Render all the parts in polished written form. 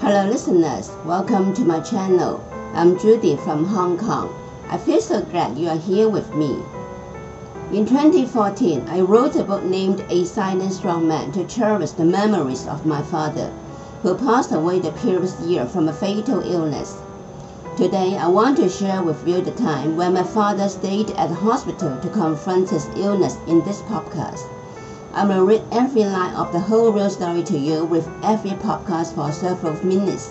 Hello listeners, welcome to my channel. I'm Judy from Hong Kong. I feel so glad you are here with me. In 2014, I wrote a book named A Silent Strong Man to cherish the memories of my father, who passed away the previous year from a fatal illness. Today, I want to share with you the time when my father stayed at the hospital to confront his illness in this podcast. I will read every line of the whole real story to you with every podcast for several minutes.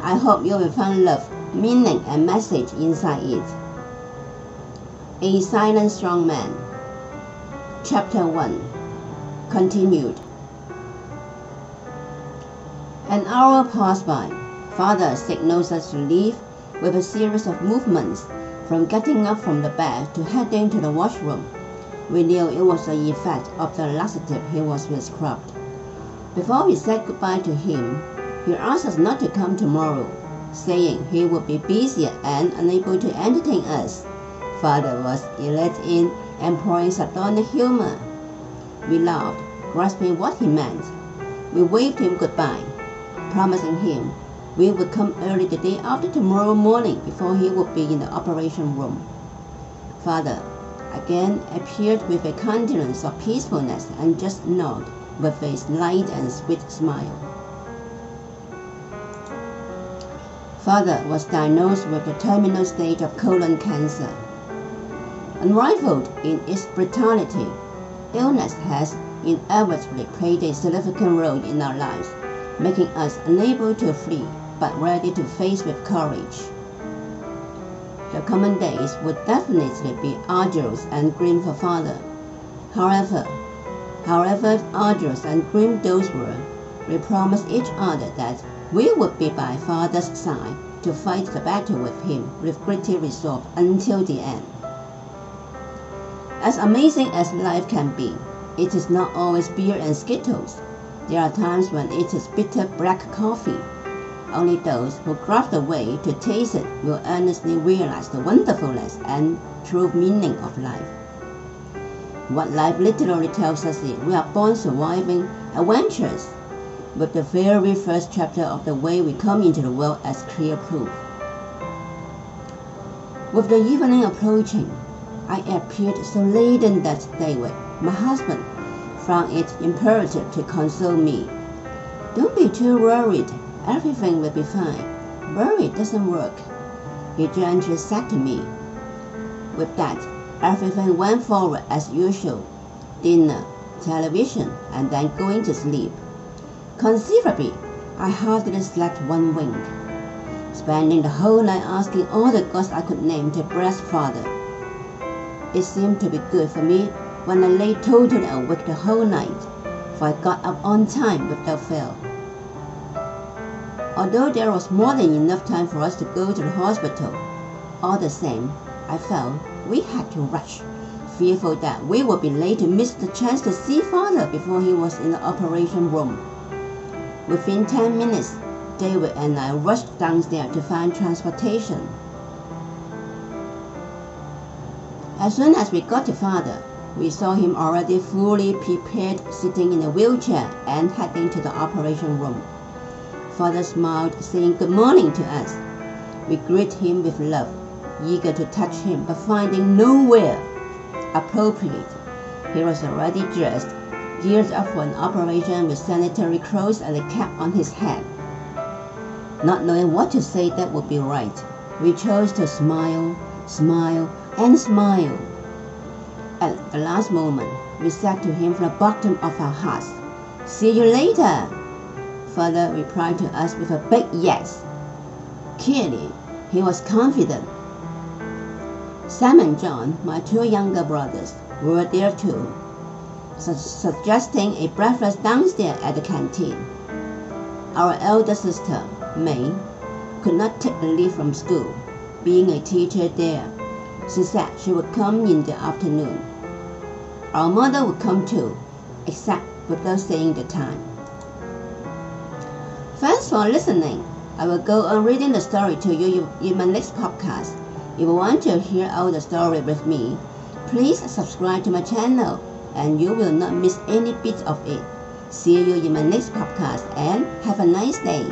I hope you will find love, meaning, and message inside it. A Silent Strong Man. Chapter 1. Continued. An hour passed by. Father signals us to leave with a series of movements, from getting up from the bed to heading to the washroom. We knew it was the effect of the laxative he was prescribed. Before we said goodbye to him, he asked us not to come tomorrow, saying he would be busy and unable to entertain us. Father was elate in employing sardonic humor. We laughed, grasping what he meant. We waved him goodbye, promising him we would come early the day after tomorrow morning before he would be in the operation room. Father again appeared with a countenance of peacefulness and just nodded with a slight and sweet smile. Father was diagnosed with the terminal stage of colon cancer. Unrivaled in its brutality, illness has inevitably played a significant role in our lives, making us unable to flee but ready to face with courage. The coming days would definitely be arduous and grim for Father. However arduous and grim those were, we promised each other that we would be by Father's side to fight the battle with him with gritty resolve until the end. As amazing as life can be, it is not always beer and Skittles. There are times when it is bitter black coffee. Only those who grasp the way to taste it will earnestly realize the wonderfulness and true meaning of life. What life literally tells us is we are born surviving adventures, with the very first chapter of the way we come into the world as clear proof. With the evening approaching, I appeared so laden that David, my husband, found it imperative to console me. Don't be too worried. Everything will be fine. Worry doesn't work, he gently said to me. With that, everything went forward as usual. Dinner, television, and then going to sleep. Conceivably, I hardly slept one wink, spending the whole night asking all the gods I could name to bless Father. It seemed to be good for me when I lay totally awake the whole night, for I got up on time without fail. Although there was more than enough time for us to go to the hospital, all the same, I felt we had to rush, fearful that we would be late to miss the chance to see Father before he was in the operation room. Within 10 minutes, David and I rushed downstairs to find transportation. As soon as we got to Father, we saw him already fully prepared, sitting in a wheelchair and heading to the operation room. Father smiled, saying good morning to us. We greeted him with love, eager to touch him, but finding nowhere appropriate. He was already dressed, geared up for an operation with sanitary clothes and a cap on his head. Not knowing what to say that would be right, we chose to smile, and smile. At the last moment, we said to him from the bottom of our hearts, "See you later." Father replied to us with a big yes. Clearly, he was confident. Sam and John, my two younger brothers, were there too, suggesting a breakfast downstairs at the canteen. Our elder sister, May, could not take a leave from school, being a teacher there. She said she would come in the afternoon. Our mother would come too, except without saying the time. Thanks for listening. I will go on reading the story to you in my next podcast. If you want to hear all the story with me, please subscribe to my channel and you will not miss any bit of it. See you in my next podcast and have a nice day.